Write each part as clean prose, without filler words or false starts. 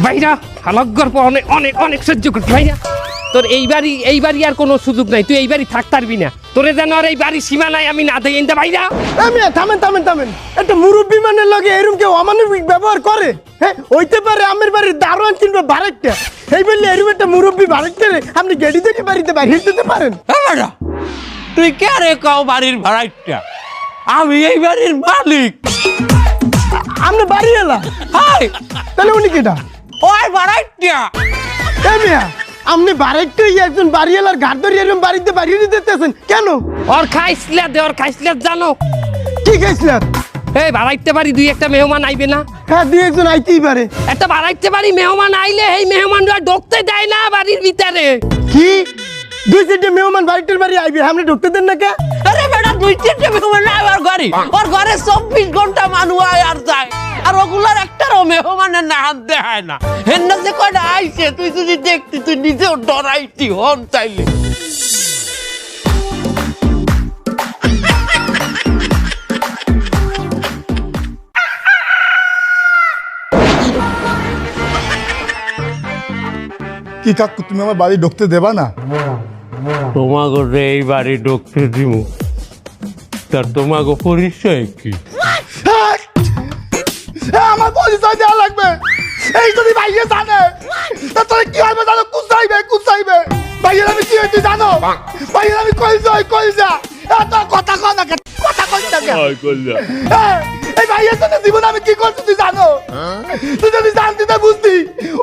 ভাইরা হালক গল্প অনেক অনেক অনেক সহ্য করছি ভাইরা। তোর এইবারই আর কোনো সুযোগ নাই, তুই এইবারই থাকতে পারবি না। তোরে যেন আর এই বাড়ির সীমানায় আমি না দেই এনতে ভাইরা। থামেন একটা মুরব্বী মানের লগে এরকম কেউ অমানবিক ব্যবহার করে? হ্যাঁ হইতে পারে আমার বাড়ির দারোয়ান কিংবা বারেকটা, এই বললে এরকম একটা মুরব্বী বারেকটা আপনি গেড়ি থেকে বাড়িতে বাড়িয়ে দিতে পারেন? তুই কে রে কাও বাড়ির ভাড়াইটা? আমি এই বাড়ির মালিক। আপনি বাড়ি এলা? হাই তাহলে উনি কেটা? ওই ভাড়াইটা। এ মিয়া আপনি বারেকটা একজন বাড়ি এলার ঘাট ধরে এরকম বাড়িতে বাড়িয়ে দিতেছেন কেন? ওর খাইছিলা দে, ওর খাইছিলা জানো কি খাইছিলেন? এই বাড়াইতে পারি দুই একটা মেহমান আইবে না? হ্যাঁ দুই একজন আইতেই পারে। একটা বাড়াইতে পারি মেহমান আইলে এই মেহমানরা ঢুকতে দেয় না বাড়ির ভিতরে। কি দুই চারটে মেহমান বাড়িটার বাড়ি আইবে, আপনি ঢুকতে দেন না কে? আরে বেটা দুই তিনটে মেহমান না আমার ঘরে, ওর ঘরে 24 ঘন্টা মানুষ আয় আর যায়, আর ওগুলার একটারও মেহমানের না হাত দেয় না। হেন্না যে কয়টা আইছে তুই যদি দেখতি তুই নিজেও ডরাইতি হন চাইলে। কি কাকু তুমি আমার বাড়ি ঢুকতে দেবা না? তোমাকে এই বাড়ি ঢুকতে দিব, তার তোমাকে পরিচয় কি? আমার পরিচয় দেওয়া লাগবে। এই যদি ভাইয়ে জানে তা তোর কি হবে জানো? কুচাইবে ভাইয়ের আমি কি হয়েছি জানো? ভাইয়ের আমি কইজা এত কথা কয় না, কথা কই না কেন? এই ভাইয়ের জন্য জীবন আমি কি করছি তুই জানো? তুই যদি জানতি তো বুঝতি।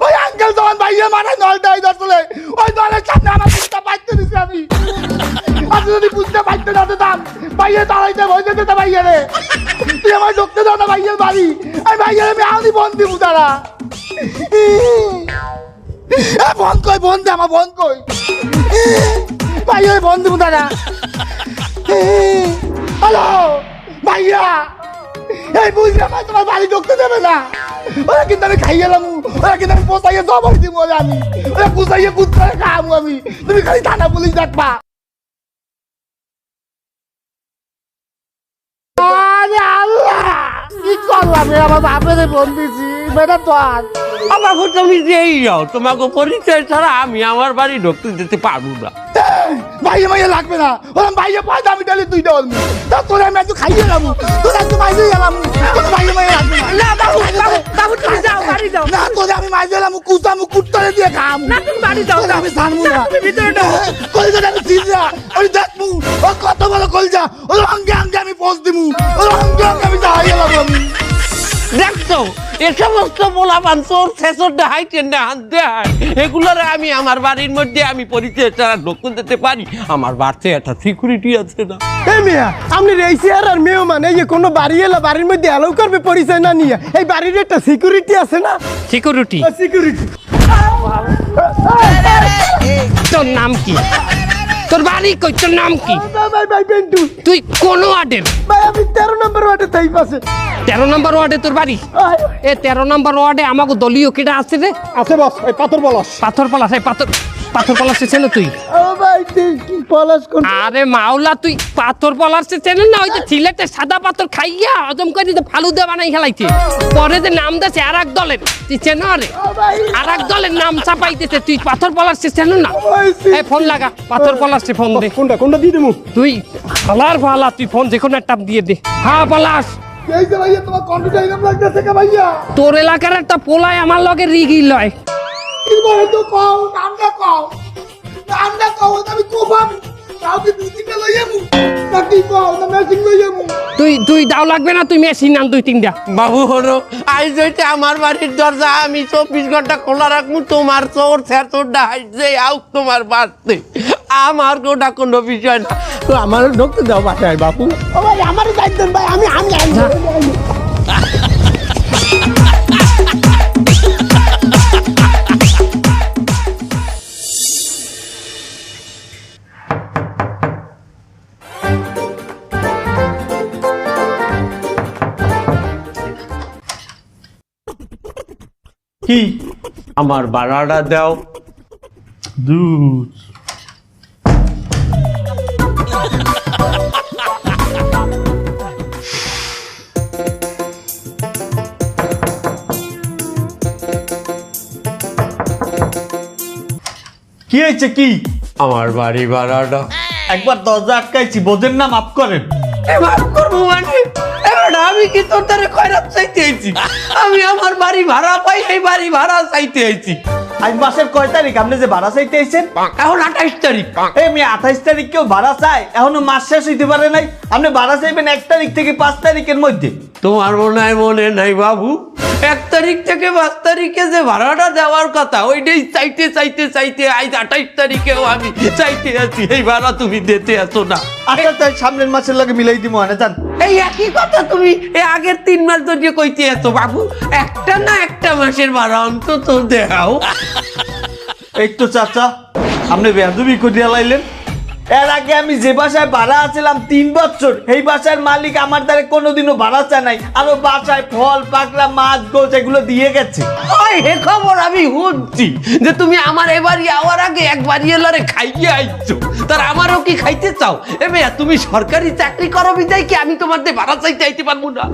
ওই আঙ্কেল যখন ভাইয়ে মারায় নলটাই ধরছিলে, ওই নলের সামনে আমার বুঝতে পারতে দিছি আমি। আর যদি বুঝতে পারতে না দিতাম ভাইয়ে দাঁড়াইতে ভয় যেতে ভাইয়ে রে। তুই আমার ঢুকতে দাও না ভাইয়ের বাড়ি, আমি ভাইয়ের আমি আউনি বন দিব তারা। বন দে আমার বন কই ভাইয়ের বন দিব তারা। হ্যালো ভাইয়া, এই বুঝলে ভাই তোমার বাড়ি ঢুকতে দেবে না। ওরা কিন্তু আমি খাইয়ে এলাম, ওরা কিন্তু আমি পোষাইয়ে জবাই দিব আমি, ওরা কুচাইয়ে কুচাই খাবো আমি। তুমি খালি থানা পুলিশ ডাকবা। আরে আল্লাহ কি করলাম আমার বাপেরে ফোন দিছি বেটা তো আর আমাকে তুমি যেই যাও, তোমাকে পরিচয় ছাড়া আমি আমার বাড়ি ঢুকতে দিতে পারবো না। ভাইয়ে মাইয়ে লাগবে না, ওরা ভাইয়ে পয়সা আমি ডালি তুই দেওয়ার তা তোরে আমি একটু খাইয়ে এলাম, তোরা একটু মাইয়ে এলাম, তোর ভাইয়ে মাইয়ে লাগবে না। না বাবু তুমি যাও বাড়ি যাও। না তোরে আমি মাইয়ে এলাম কুচামু কুট্টারে দিয়ে খাম। না তুমি বাড়ি যাও, আমি জানবো না। তুমি ভিতরে ঢোকো। কলজাটা আমি চিনরা ওই দেখমু ও কত বড় কলজা, ওর অঙ্গে অঙ্গে আমি পোষ দিমু, ওর অঙ্গে অঙ্গে আমি যাই এলাম আমি। দেখছো এ সমস্ত পোলাপান চোর ছেচর দেখাই টেন্ডে হাত দেয়, এগুলোর আমি আমার বাড়ির মধ্যে আমি পরিচয় ছাড়া ঢুকতে দিতে পারি? আমার বাড়িতে একটা সিকিউরিটি আছে না? এই মিয়া আপনি এই চেয়ার মেহমান এই যে কোনো বাড়ি এলা বাড়ির মধ্যে অ্যালাউ করবে পরিচয় না নিয়ে? এই বাড়ির একটা সিকিউরিটি আছে না? সিকিউরিটি? সিকিউরিটি তোর নাম কি? তোর বাড়ি কই? তোর নাম কি? ভাই বেন্টু তুই কোন ওয়ার্ডের? ভাই আমি 13 নম্বর ওয়ার্ডে তাই পাশে। 13 নম্বর ওয়ার্ডে তোর বাড়ি? এ 13 নম্বর ওয়ার্ডে আমাকে দলীয় কেটা আছে রে? আছে বস এই পাথর বলস। পাথর পলাশ? এই পাথর পলাশ চেন তুই? ও ভাই তুই কি পলাশ কোন? আরে মাওলা তুই পাথর পলাশ চেন না? ওই যে সিলেটে সাদা পাথর খাইয়া হজম করে দিতে ফালুদা বানাই খেলাইছে, পরে যে নাম দেছে আর এক দলের, তুই চেন রে? আর এক দলের নাম চাপাইতেছে, তুই পাথর পলাশ চেন না? এই ফোন লাগা, পাথর পলাশে ফোন দে। কোনটা দিয়ে দেবো? তুই ফালা তুই ফোন যে কোনো একটা দিয়ে দে। হ্যাঁ পলাশ, এই যে ভাইয়া তোমার কম্পিউটার ইনাম লাগতেছে কে ভাইয়া? তোর এলাকার একটা পোলায় আমার লগে রিগি লয়। কি বলে তো কও নামটা কও, নামটা কও আমি কোবাম কাউকে দুদিকে লইয়ামু নাকি কও না মেশিন লইয়ামু? তুই দাও লাগবে না, তুই মেশিন আন 2-3টা। বাবু হলো আজ হইতে আমার বাড়ির দরজা আমি 24 ঘন্টা খোলা রাখবো, তোমার চোর ছেচর দেখাই যে আউক তোমার বাড়তে, আমার কোটা কোনো বিষয় না। তো আমার ঢুকতে দাও বাসায় বাবু। ও ভাই আমারও যাইতেন ভাই, আমি কি আমার বাড়াটা দাও দুধ। কি হয়েছে কি? আমার বাড়ি ভাড়াটা একবার দরজা আটকাইছি, বোঝেন না, মাফ করেন। মাফ করবো মানে এবার আমি কি তোর দ্বারা খয়রাত চাইতে আইছি? আমি আমার বাড়ি ভাড়া পাই, এই বাড়ি ভাড়া চাইতে আইছি। আজ মাসের কয় তারিখ আপনি যে ভাড়া চাইতে আইছেন? এখন 28 তারিখ। এই মেয়ে 28 তারিখ কেউ ভাড়া চায়? এখনো মাস শেষ হইতে পারে নাই, আপনি ভাড়া চাইবেন 1 তারিখ থেকে 5 তারিখের মধ্যে। তোমার মনে নাই বাবু, 1 তারিখ থেকে 5 তারিখে যে ভাড়াটা দেওয়ার কথা ওইটাই চাইতে চাইতে চাইতে আজ 28 তারিখেও আমি চাইতে আছি, এই ভাড়া তুমি দিতে আসো না। আচ্ছা তাই সামনের মাসের লাগে মিলাই দিব আনে জান। এই একই কথা তুমি এই আগের 3 মাস ধরে কইতে আছো বাবু, একটা না একটা মাসের ভাড়া অন্তত দেও। এই তো চাচা, আপনি বেয়াদবি করিয়া লাইলেন। এর আগে আমি যে বাসায় ভাড়া আছিলাম 3 বছর, এই বাসার মালিক আমার দ্বারা কোনোদিনও ভাড়া চায় নাই, আরো বাসায় ফল পাকড়া মাছ গোছ এগুলো দিয়ে গেছে। ওই হে খবর আমি শুনছি যে তুমি আমার এবারই আওয়ার আগে একবারই এলারে খাইয়ে আইছো, তার আমারও কি খাইতে চাও? এবে তুমি সরকারি চাকরি করো বিদায় কি আমি তোমার দিয়ে ভাড়া চাইতে আইতে পারবো না?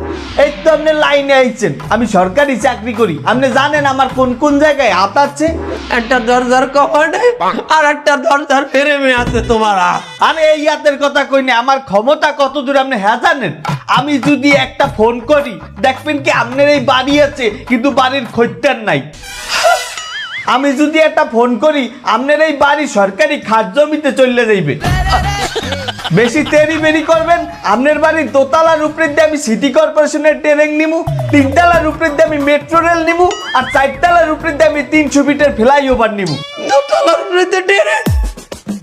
এই তো আপনি লাইনে আইছেন, আমি সরকারি চাকরি করি, আপনি জানেন আমার কোন কোন জায়গায় হাত আছে। একটা দরজার কপাটে আর একটা দরজার ফ্রেমে আছে তোমার হাত। আমি এই হাতের কথা কই না, আমার ক্ষমতা কত দূর আপনি হ্যাঁ জানেন? আমি যদি একটা ফোন করি দেখবেন কি আপনার এই বাড়ি আছে কিন্তু বাড়ির খদ্দের নাই। আমি যদি একটা ফোন করি আপনার এই বাড়ি সরকারি খাস জমিতে চলে যাইবে। বেশি তেরি বেরি করবেন, আপনার বাড়ির দোতলার উপরে দিয়ে আমি সিটি কর্পোরেশনের ট্রেন নিমু, 3 তলার উপরে দিয়ে আমি মেট্রো রেল নিমু, আর 4 তলার উপরে দিয়ে আমি 300 ফিটের ফ্লাইওভার নিমু। দোতলার উপরে দিয়ে ট্রেন,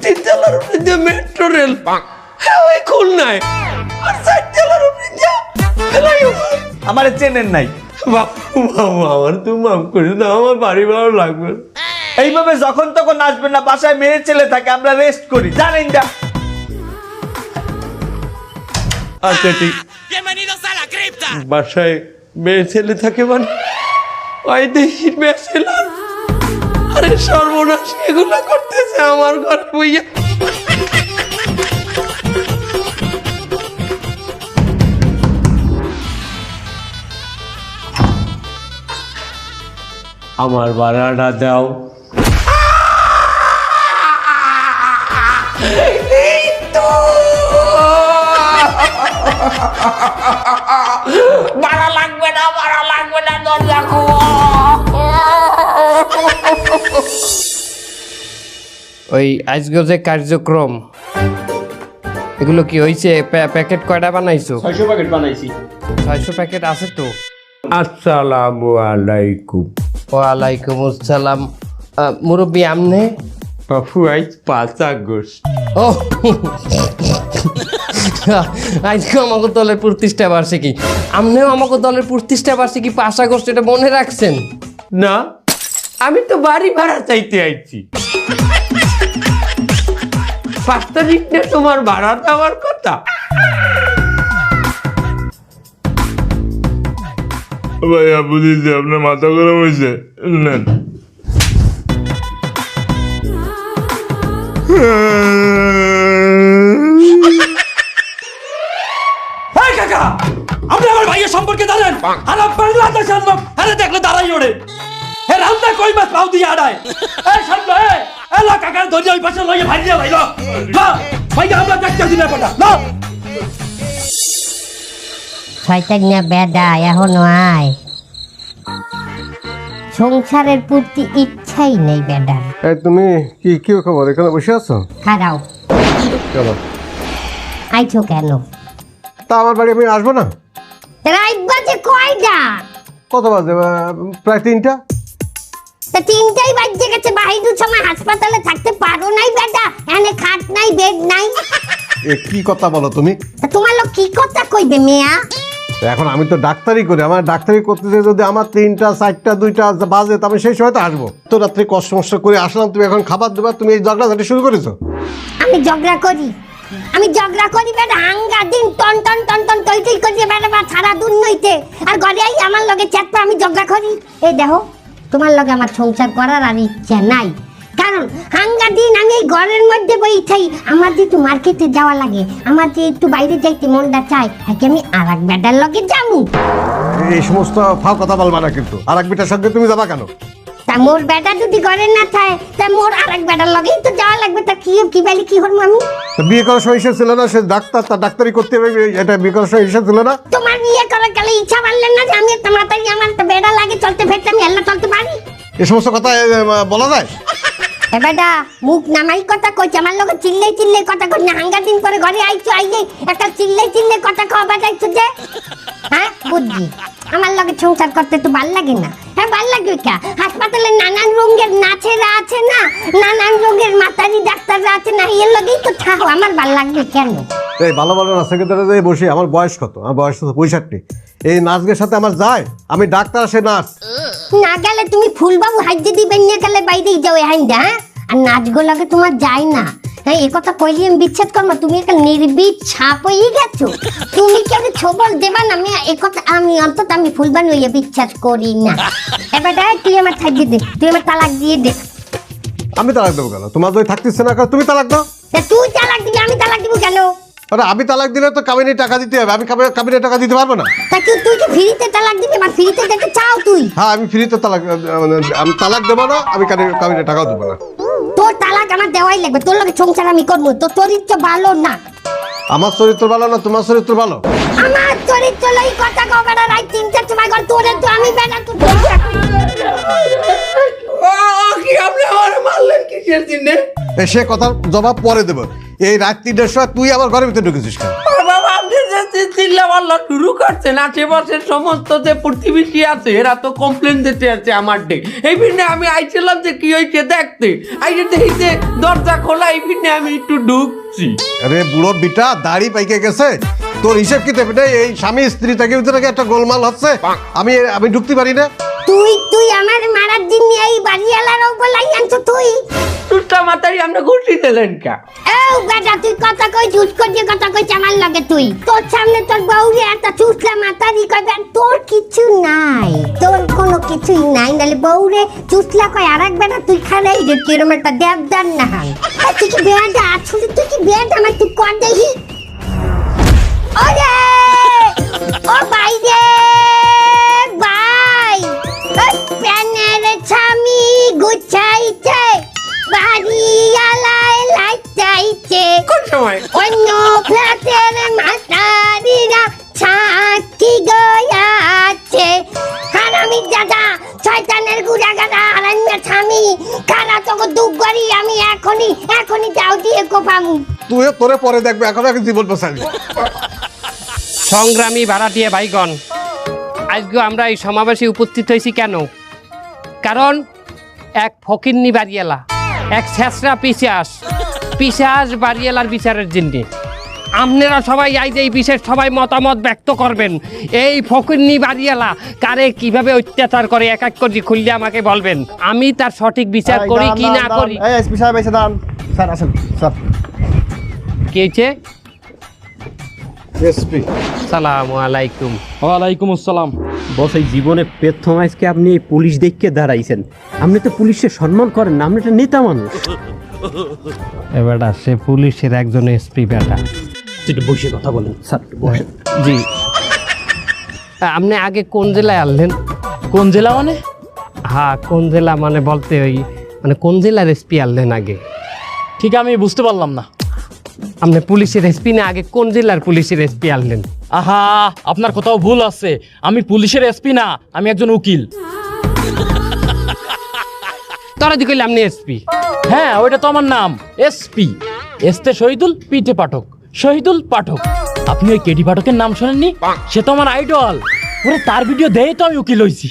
3 তলার উপরে দিয়ে মেট্রো রেল, হ্যাঁ ওই খুলনায়, আর 4 তলার উপরে দিয়ে ফ্লাইওভার। আমার চেনেন নাই। বাবু আমার তুমি মাফ করে দাও, আমার বাড়ি ভালো লাগবে না। এইভাবে যখন তখন আসবেন না, বাসায় মেয়ে ছেলে থাকে, আমরা রেস্ট করি, জানেন না? আচ্ছা ঠিক, বাসায় মেয়ে ছেলে থাকে মানে ওই দেখি মেয়ে ছেলে, আরে সর্বনাশ এগুলো করতেছে আমার ঘরে বইয়া। আমার ভাড়াটা দাও। এই তো ভাড়া লাগবে না, দরজা খোলো। ওই আজকে যে কার্যক্রম এগুলো কি হয়েছে? প্যাকেট কয়টা বানাইছো? 600 প্যাকেট বানাইছি। 600 প্যাকেট আছে তো? আসসালামু আলাইকুম। ওয়ালাইকুম আসসালাম। মুরব্বী আমনে? বাপু আজ 5 আগস্ট। ও আজকে আমাকে দলের প্রতিষ্ঠা বার্ষিকী। আমনেও আমাকে দলের প্রতিষ্ঠা বার্ষিকী 5 আগস্ট, এটা মনে রাখছেন? না, আমি তো বাড়ি ভাড়া চাইতে আইছি। 5 তারিখ না তোমার ভাড়া দেওয়ার কথা। ভাইয়া বুঝেছি আপনার মাথা গরম হয়েছে, নেন। এই কাকা, আপনি আমার ভাইয়ের সম্পর্কে জানেন? আর বাংলাদেশের লোক আরে দেখলে দাঁড়াই ওড়ে। হে রামদা কই মাছ পাউ দিয়ে আড়ায়। এই সামনে এই লা কাকা ধরে ওই পাশে লইয়ে ভাইয়া ভাইলো। না, ভাইয়া আমরা দেখতেছি না পড়া। না। শয়তান না বেডা এখনো আয়। সংসারের প্রতি ইচ্ছাই নেই বেডার। তুমি কি খবর, এখানে বসে আছো? খারাও কেন? আইছো কেন? তা আমার বাড়ি আমি আসবো না? রাত বাজে কয়টা? কত বাজে? প্রায় 3টা। তা 3টাই বাজে গেছে, বাহিদুর সময় হাসপাতালে থাকতে পারো নাই বেডা? এনে খাট নাই, বেড নাই। এ কি কথা বলো তুমি? তা তোমার লোক কি কথা কইবে মিয়া? এখন আমি তো ডাক্তারি করি, আমার ডাক্তারি করতে যেয়ে যদি আমার 3টা 4টা 2টা বাজে তো আমি সেই সময় তো আসবো। তো রাত্রে কষ্ট মষ্ট করে আসলাম, তুমি এখন খাবার দেবা, তুমি এই ঝগড়াঝাটি শুরু করেছো। আমি ঝগড়া করি বেটা, হাঙ্গা দিন টন টন টন টন টই টই করিয়ে বেটা বা সারা দুন নইতে আর ঘরে আই আমার লগে চ্যাটপা আমি ঝগড়া করি। এই দেখো তোমার লগে আমার সংসার করার আর ইচ্ছা নাই, কারণ হাঙ্গা দিন আমি এই ঘরের মধ্যে বইথাই। আমার যে একটু মার্কেটে যাওয়া লাগে, আমার যে একটু বাইরে যাইতে মনটা চায়, তাকে আমি আর এক বেটার লগে যাবো। এই সমস্ত ফাও কথা বলবা না কিন্তু। আর এক বিটার সঙ্গে তুমি যাবা কেন? তা মোর বেটা যদি ঘরে না থাকে তা মোর আরেক বেটার লগেই তো যাওয়া লাগবে। তা কি বলি কি হরমু আমি? তো বিয়ে করার সময় ইচ্ছা ছিল না? সে ডাক্তার, তার ডাক্তারি করতে হবে, এটা বিয়ে করার সময় ইচ্ছা ছিল না? তোমার বিয়ে করার গেলে ইচ্ছা পারলেন না যে আমি একটা মাতারি, আমার তো বেটা লাগে চলতে ফেরতে, আমি এল্লা চলতে পারি? এ সমস্ত কথা বলা যায়? এ বেটা মুখ নামাই কথা কইছে, আমার লগে চিল্লাই কথা কই না। হাঙ্গা দিন পরে ঘরে আইছো, আইলে একটা চিল্লাই কথা কও বাজাইছো যে, হ্যাঁ বুঝছি। আমার লগে সংসার করতে তো ভাল লাগে না। হ্যাঁ ভাল লাগে কা, হাসপাতালে নানান রঙের নাচেরা আছে না, নানান রঙের মাতারি ডাক্তাররা আছে না, এর লগেই তো থাকো, আমার ভাল লাগবে কেন? এই ভালো ভালো সেক্রেটারি বসে, আমার বয়স কত? আমার বয়স তো 65। এই নাচের সাথে আমার যায়? আমি ডাক্তার, সে নাচ। না গেলে তুমি ফুলবাবু হাইজে দিবেন নিয়ে গেলে বাইরেই যাও হাইন্দা, হ্যাঁ? আর নাচগুলোকে তোমার যায় না। হ্যাঁ এ কথা কইলে আমি বিচ্ছেদ করবো, তুমি একটা নির্বিদ ছাপ হয়ে গেছো। তুমি কেউ ছবল দেবা না, আমি এ কথা আমি অন্তত আমি ফুলবান হইয়া বিচ্ছেদ করি না। এবার তুই আমার থাকবি দে, তুই আমার তালাক দিয়ে দে। আমি তালাক দেবো কেন? তোমার যদি থাকতেছে না, তুমি তালাক দাও। তুই তালাক দিবি, আমি তালাক দিব কেন? আরে আমি তালাক দিলে তো কাবিনে টাকা দিতে হবে, আমি কাবিনে টাকা দিতে পারবো না। তা তুই কি ফ্রিতে তালাক দিবি? মানে ফ্রিতে দিতে চাও তুই? হ্যাঁ আমি ফ্রিতে তালাক, আমি তালাক দেবো না, আমি কাবিনে টাকাও দেবো না। তোর তালাক আমার দেওয়াই লাগবে, তোর লগে সংসার আমি করবো। তোর চরিত্র ভালো না। আমার চরিত্র ভালো না, তোমার চরিত্র ভালো? আমার চরিত্র লই কথা কও বেটা, রাত 3টার সময় ঘর তোরে তো আমি বেটা তো কি আপনি আমার মারলেন কিসের জন্যে? সে কথার জবাব পরে দেবো। এই রাত 3টার সময় তুই আমার ঘরের ভিতরে ঢুকেছিস কেন? বাবা আপনি যে চিল্লাপাল্লা শুরু করছেন, আশেপাশের সমস্ত যে প্রতিবেশী আছে এরা তো কমপ্লেন দিতে আছে আমার ডে। এই ভিন্নে আমি আইছিলাম যে কি হয়েছে দেখতে, আইসে দেখি যে দরজা খোলা, এই ভিন্নে আমি একটু ঢুকছি। আরে বুড়ো বিটা দাড়ি পাইকে গেছে, তোর হিসেব কি দেবে? এই স্বামী স্ত্রী থেকে ভিতরে একটা গোলমাল হচ্ছে, আমি ঢুকতে পারি না? তুই আমার মারার দিন এই বাড়িওয়ালার উপলাই আনছো তুই। টুটা মাতারি আমরা ঘুরছি দিলেন কা? এও বেটা তুই কথা কই ঝুট করে কথা কই আমার লাগে। তুই তোর সামনে তোর বউরে একটা চুষলা মাতারি কইবে, তোর কিছু নাই, তোর কোনো কিছুই নাই। নালে বউরে চুষলা কই আরেক বেটা তুই খালাই যে কিরম একটা দেবদার না হয়। তুই কি বেয়াটা আসলে, তুই কি বেয়াটা আমার তুই কর দেখি। ওরে ও ভাই রে ভাই, প্যানের ছামি গুছাইছে, বাড়িওয়ালায় লাইটাইছে। কোন সময়? অন্য ফ্ল্যাটের মাতারিরা ছাতি গয়াছে। হারামি দাদা, শয়তানের গুড়াগাড়া, হারামিয়া ছামি, কারা তোকে দুঃখ করি আমি এখনই যাও দিয়ে কোপামু। তুই তোরে পরে দেখবে, এখন আমি জীবন বাঁচাবি। সংগ্রামী ভাড়াটিয়া ভাইগণ, আজকে আমরা এই সমাবেশে উপস্থিত হয়েছি কেন? কারণ এক ফকিন্নি বাড়িয়ালা, এক ছেঁচড়া পিশাচ বাড়িয়ালার বিচারের জন্য আপনারা সবাই আজ এই বিশেষ সবাই মতামত ব্যক্ত করবেন। এই ফকিন্নি বাড়িয়ালা কারে কিভাবে অত্যাচার করে এক এক করে খুললে আমাকে বলবেন, আমি তার সঠিক বিচার করি কি না করি। এসপি সাহেব এসে দাঁড়ান। স্যার আসেন স্যার। কি হয়েছে? এসপি সালামু আলাইকুম। ওয়ালাইকুম আসসালাম। বস এই জীবনে প্রথম আজকে আপনি এই পুলিশ দেখকে দাঁড়াইছেন। আপনি তো পুলিশের সম্মান করেন না, আপনি একটা নেতা মানুষ। এবারটা সে পুলিশের একজন এসপি বেটা। একটু বসে কথা বলেন স্যার, বসেন। জি, আপনি আগে কোন জেলায় আনলেন? কোন জেলা মানে? হ্যাঁ কোন জেলা মানে বলতে ওই মানে কোন জেলার এসপি আনলেন আগে? ঠিক আমি বুঝতে পারলাম না। আপনি পুলিশের এসপি না, আগে কোন জেলার পুলিশের এসপি আনলেন? আহা, আপনার কোথাও ভুল আছে। আমি পুলিশের এসপি না, আমি একজন উকিল। তোরা দি কইলে আপনি এসপি? হ্যাঁ ওইটা তো আমার নাম, এসপি। এসতে শহীদুল, পিঠে পাঠক, শহীদুল পাঠক। আপনি ওই কেডি পাঠকের নাম শোনেননি? সে তো আমার আইডল। ওরে তার ভিডিও দেই তো আমি উকিল হইছি।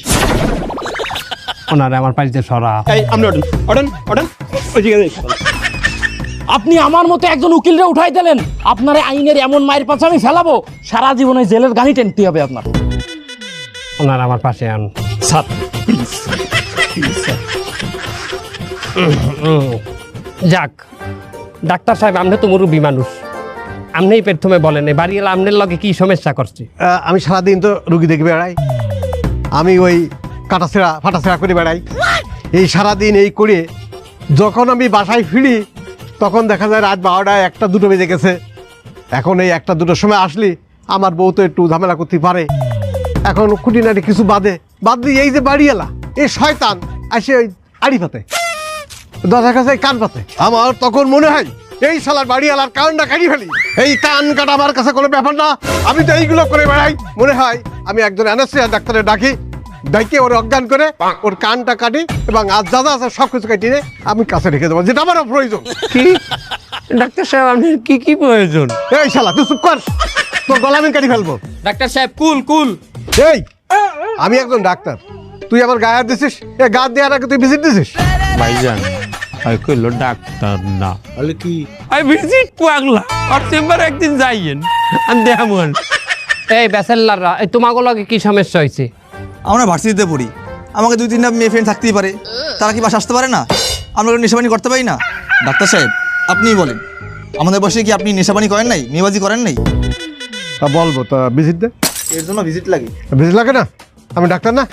ওনারে আমার পাশে সরা। এই আপনি ওঠেন ওইদিকে। আপনি আমার মতো একজন উকিলরে উঠাই দিলেন, আপনার আইনের এমন মায়ের পাশে আমি ফেলাবো, সারা জীবনে জেলের গানি টেনতে হবে আপনার। ওনার আমার পাশে আন স্যার প্লিজ। যাক ডাক্তার সাহেব, আপনি তো মুরব্বী মানুষ, আপনিই প্রথমে বলেন এই বাড়িওয়ালা আপনার লগে কি সমস্যা করছে? আমি সারাদিন তো রুগী দেখে বেড়াই, আমি ওই ফাটাছেড়া করে বেড়াই। এই সারাদিন এই করে যখন আমি বাসায় ফিরি তখন দেখা যায় রাত 12টা 1টা 2টো বেজে গেছে। এখন এই 1টা 2টোর সময় আসলি আমার বউ তো একটু ঝামেলা করতে পারে। এখন খুঁটিনাটি কিছু বাদ দিয়ে এই যে বাড়িওয়ালা, এই শয়তান আসে ওই আড়ি পাতে, দরজার কাছে কান পাতে। আমার তখন মনে হয় এই শালার বাড়িওয়ালার কানটা কাটি ফেলি। এই কান কাটা আমার কাছে কোনো ব্যাপার না, আমি তো এইগুলো করে বেড়াই। মনে হয় আমি একজন অ্যানেস্থেসিয়া ডাক্তারের ডাকি, ডাইকে ওর অজ্ঞান করে ওর কানটা কাটি এবং আজ যা যা আছে সব কিছু কাটিয়ে আমি কাছে রেখে দেবো, যেটা আমার প্রয়োজন। কি ডাক্তার সাহেব আপনার কি কি প্রয়োজন? এই শালা তুই চুপ কর, তোর গলা আমি কাটি ফেলবো। ডাক্তার সাহেব কুল কুল। এই আমি একজন ডাক্তার, তুই আমার গায়ে হাত দিছিস? এ গা দেওয়ার আগে তুই ভিজিট দিছিস? ভাইজান আমি কইলো ডাক্তার না, তাহলে কি? আমি ভিজিট পাগলা, আর চেম্বার একদিন যাইয়েন আমি দেখামন। এই ব্যাচেলাররা, এই তোমাকে লগে কি সমস্যা হয়েছে? আমরা ভার্সিটিতে পড়ি, আমাকে 2-3টা মেয়ে ফ্রেন্ড থাকতেই পারে, তারা কি বাসা আসতে পারে না? আমরা নেশাবানি করতে পারি না? ডাক্তার সাহেব আপনিই বলেন, আমাদের বসে কি আপনি নেশাবানি করেন নাই, মেয়েবাজি করেন নাই? তা বলবো, তা ভিজিট দে। এর জন্য ভিজিট লাগে? ভিজিট লাগে না? আমি ডাক্তার না?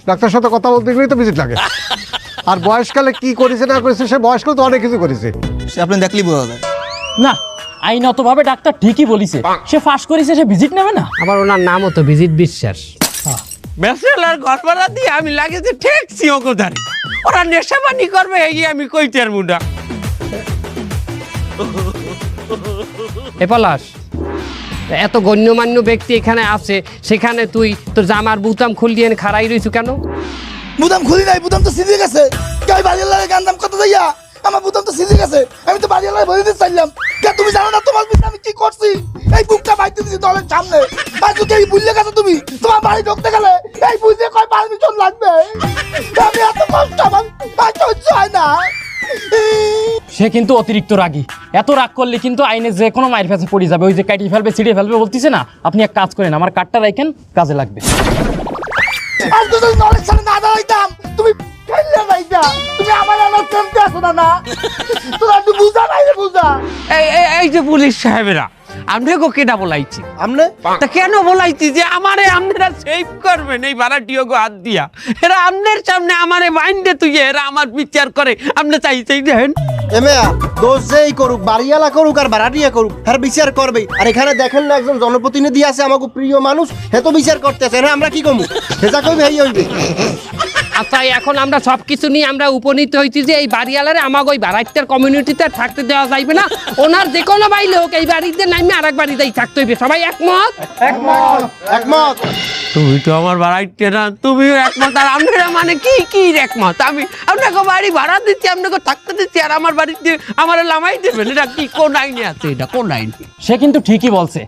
ডাক্তার সাথে কথা বলতে গেলেই তো ভিজিট লাগে। আর বয়সকালে কি করেছে না করেছে, সে বয়সকালে তো অনেক কিছু করেছে। সে আপনি দেখলেই বোঝা যায়। না, আইনতভাবে ডাক্তার ঠিকই বলিছে, সে ফাঁস করেছে, সে ভিজিট নেবে না। আবার ওনার নামও তো ভিজিট বিশ্বাস। ব্যাচেলার ঘর ভাড়া দিয়ে আমি লাগে যে ঠেকছি ওকে, ওরা নেশাবানি করবে এই আমি কইতে মুডা। এ পলাশ, এত গণ্যমান্য ব্যক্তি এখানে আছে, সেখানে তুই তোর জামার বুতাম খুল দিয়ে খাড়াই রইছু কেন? বুদাম খুলি নাই, বুদাম তো সিজে গেছে। গাই বাড়িওয়ালার গান দাম কত যাইয়া, আমার বুদাম তো সিজে গেছে। আমি তো বাড়িওয়ালার বলে দিতে চাইলাম। কে তুমি জানো না তোমার পিছনে আমি কি করছি? এই বুকটা বাইতে দিছি দলের সামনে। আর যদি এই বুঝলে গেছো তুমি, তোমার বাড়ি ঢুকতে গেলে এই বুঝলে কয় পারমিশন লাগবে? আমি এত কষ্ট আমার সহ্য হয় না। সে কিন্তু অতিরিক্ত রাগী, এত রাগ করলে কিন্তু আইনে যে কোনো মায়ের কাছে পড়ে যাবে। ওই যে কাটিয়ে ফেলবে, ছিঁড়ে ফেলবে বলতেছে না, আপনি এক কাজ করেন, আমার কার্ডটা রাখেন, কাজে লাগবে। আর যদি দলের সামনে না দাঁড়াইতাম, তুমি ফেললে যাইতা। তুমি আমার আমার চলতে আসো না। তোরা একটু বুঝা নাই রে, বুঝা। এই যে পুলিশ সাহেবেরা, আপনি গো কেটা বলাইছি? আমনে তা কেন বলাইছি যে আমারে আপনারা সেভ করবেন এই ভাড়াটিও গো হাত দিয়া? এরা আপনার সামনে আমারে বাইন্দে তুই, এরা আমার বিচার করে, আপনি চাইছেই দেখেন। এমেয়া দোষ যেই করুক, বাড়িওয়ালা করুক আর ভাড়াটিয়া করুক, হ্যাঁ বিচার করবেই। আর এখানে দেখেন না একজন জনপ্রতিনিধি আছে, আমাকে প্রিয় মানুষ, হে তো বিচার করতেছে। হ্যাঁ আমরা কি কমু, হেজা কইবে এই হইবে। আচ্ছা, এখন আমরা সবকিছু নিয়ে আমরা উপনীত হয়েছি যে এই বাড়িওয়ালারে আমাকে ওই ভাড়াটিয়ার কমিউনিটিতে থাকতে দেওয়া যাইবে না। ওনার যে কোনো বাড়ি হোক, এই বাড়িতে নামে আর এক বাড়িতেই থাকতে হইবে। সবাই একমত? একমত। তুমি তো আমার বাড়াইতে না, তুমিও একমত। আর আপনারা মানে কি কি একমত? আমি আপনাকে বাড়ি ভাড়া দিচ্ছি, আপনাকে থাকতে দিচ্ছি, আর আমার বাড়িতে আমার লামাই দেবেন? এটা কি কোন আইনে আছে? এটা কোন আইন? সে কিন্তু ঠিকই বলছে,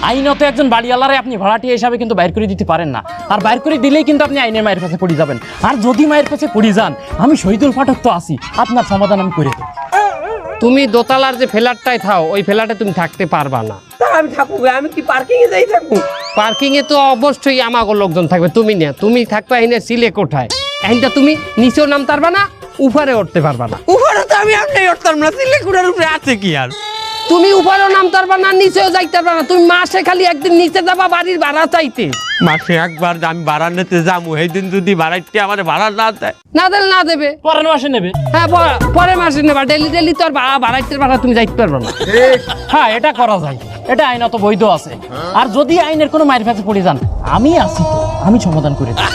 আইনত একজন বাড়িওয়ালারে আপনি ভাড়াটিয়া হিসাবে কিন্তু বাইর করে দিতে পারেন না। আর বাইর করে দিলেই কিন্তু আপনি আইনের মায়ের কাছে পড়ে যাবেন। আর যদি মায়ের কাছে পড়ে যান, আমি শহীদুল পাঠক তো আছি, আপনার সমাধান আমি করে দেব। তুমি দোতলার যে ফ্ল্যাটটায় থাও, ওই ফ্ল্যাটে তুমি থাকতে পারবা না। আমি থাকুক, আমি কি পার্কিং এ যাই থাকুক? পার্কিং এ তো অবশ্যই আমাগো লোকজন থাকবে, তুমি না। তুমি থাকবা এখানে সিলে কোঠায়, এখানটা তুমি নিচেও নামতে পারবা না, উপরে উঠতে পারবা না। উপরে তো আমি আপনি উঠতাম না, সিলেকুড়ার উপরে আছে কি আর? তুমি উপরেও নামতে পারবা না, নিচেও যাইতে পারবা না। তুমি মাসে খালি একদিন নিচে যাবা বাড়ির ভাড়া চাইতে। মাসে একবার আমি ভাড়া নিতে যাবো, সেই দিন যদি ভাড়াইতে আমার ভাড়া না দেয়, না দিলে না দেবে, পরের মাসে নেবে। হ্যাঁ পরের মাসে নেবা। ডেলি ডেলি তো আর ভাড়াইতে ভাড়া তুমি যাইতে পারবা না। হ্যাঁ, এটা করা যায়, এটা আইনত বৈধ আছে। আর যদি আইনের কোনো মায়ের কাছে পড়ে যান, আমি আছি তো, আমি সমাধান করে দেব।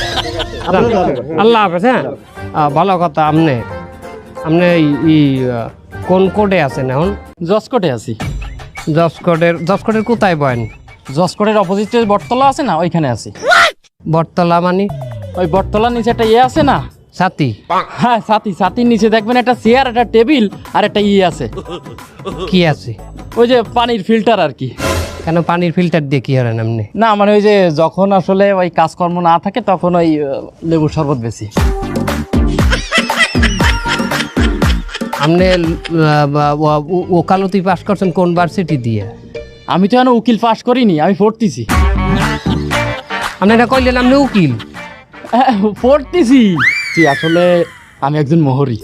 আল্লাহ হাফেজ। হ্যাঁ, ভালো কথা। আপনি কোন কোডে আছেন এখন? জসকোটে আছি। জসকোটের কোথায় বয়েন? জসকোটের অপোজিটে বটতলা আছে না, ওইখানে আছি। বটতলা মানে? ওই বটতলার নিচে একটা আছে না, সাথী? হ্যাঁ ছাতির নিচে দেখবেন একটা চেয়ার, একটা টেবিল আর একটা আছে। কি আছে? ওই যে পানির ফিল্টার আর কি। কেন পানির ফিল্টার দিয়ে কি হলেন আপনি? না মানে ওই যে যখন আসলে ওই কাজকর্ম না থাকে, তখন ওই লেবুর শরবত বেশি। আপনি ওকালতি পাস করছেন কোন ভার্সিটি দিয়ে? আমি তো এখন উকিল পাস করিনি, আমি পড়তেছি। আপনি এটা কইলেন আপনি উকিল? পড়তেছি। আসলে আমি একজন মোহরি।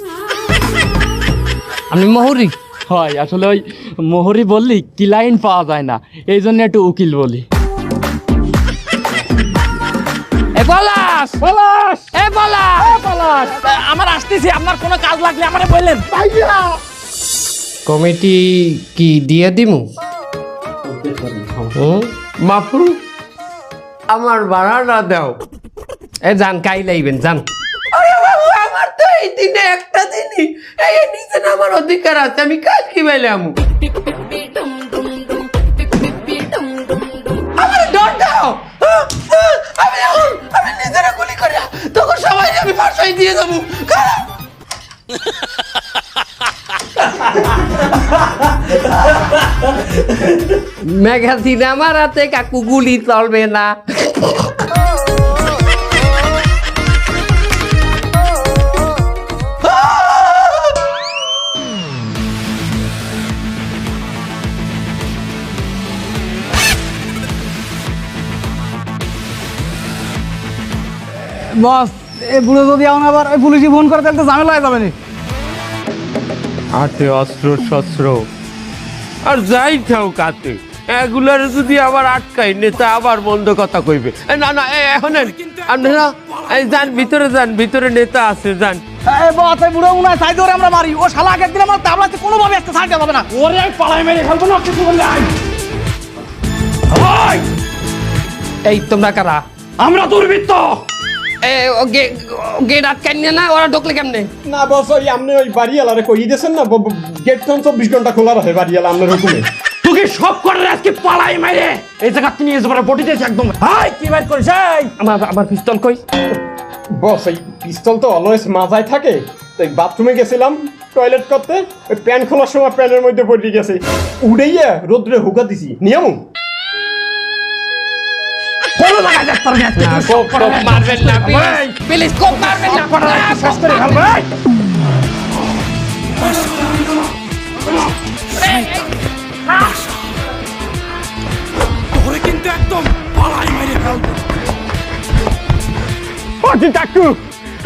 আপনি মোহরি? হয়, আসলে ওই মোহরি বললি ক্লায়েন্ট পাওয়া যায় না, এই জন্য একটু উকিল বলি। আমার আসতেছি, আপনার কোনো কাজ লাগলে আমারে বললেন। কমিটি কি দিয়ে দিমু? মাফরু আমার ভাড়া না দাও। যান, কাই লাইবেন, যান। আরে বাবু, আমার তো এই দিনে একটা দিনই এই নিচে আমার অধিকার আছে, আমি কাল কি বেলে আমু আমার ডর দাও। আমি নিজেরা গুলি করে তখন সবাই আমি ফাঁসাই দিয়ে যাবো। মেঘা সিনেমার হাতে কাকু গুলি চলবে না। বস এই বুড়ো যদি এখন আবার ওই পুলিশে ফোন করে তাহলে তো ঝামেলা হয়ে যাবে না। হাতে অস্ত্র শস্ত্র আর যাই থাও কাতে এগুলার যদি আবার আটকাই নেতা আবার বন্ধ কথা কইবে। না না এখন আপনারা যান ভিতরে, যান ভিতরে নেতা আছে, যান। এই বস এই বুড়ো মনে হয় চাই ধরে আমরা মারি, ও শালা আগের দিন আমার তাবলাতে কোনোভাবে একটা ছাড় দেওয়া যাবে না। ওরে আমি পালাই মেরে ফেলবো না কিছু বললে। এই তোমরা কারা? আমরা দুর্বৃত্ত। গেট আটকাই না, ওরা ঢুকলে কেমনে? না বস ওই আপনি ওই বাড়িওয়ালারে কই দিয়েছেন না, গেট তো 24 ঘন্টা খোলা রাখে বাড়িওয়ালা আপনার হুকুমে। তোকে সব করে আজকে পালাই মেরে এই জায়গা তুমি নিয়ে যাবার বডি দিয়েছে একদম। হাই কি বাইর করিস? এই আমার পিস্তল কই? বস এই পিস্তল তো অলওয়েজ মাথায় থাকে, তাই বাথরুমে গেছিলাম টয়লেট করতে, ওই প্যান্ট খোলার সময় প্যান্টের মধ্যে পড়ে গেছে, উড়েইয়া রোদ্রে হুকা দিছি নিয়ম। কোনো জায়গায় যাস তোর আজকে না, কোপ মারবেন না প্লিজ, কোপ মারবেন না। শেষ করে ফেলবো। তোরে কিন্তু একদম পালাই মেরে ফেলবো। অতি কাকু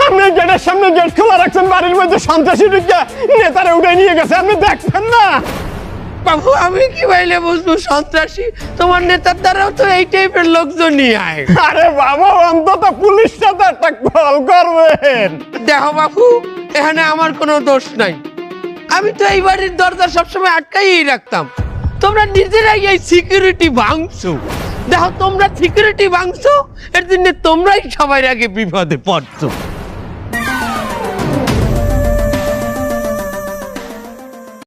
আপনি গেটের সামনে গেট খোলা রাখছেন, বাড়ির মধ্যে সন্ত্রাসী ঢুকে নেতারা উঠে নিয়ে গেছে, আপনি দেখবেন না? বাবু আমি কি বাইলে বুঝবো সন্ত্রাসী? তোমার নেতার দ্বারাও তো এই টাইপের লোকজনই আয়। আরে বাবা অন্তত পুলিশটা তো একটা কল করবেন। দেখো বাবু এখানে আমার কোনো দোষ নাই, আমি তো এই বাড়ির দরজা সবসময় আটকাই রাখতাম। তোমরা নিজেরাই এই সিকিউরিটি ভাঙছো। দেখো তোমরা সিকিউরিটি ভাঙছো, এর জন্য তোমরাই সবার আগে বিপদে পড়ছো।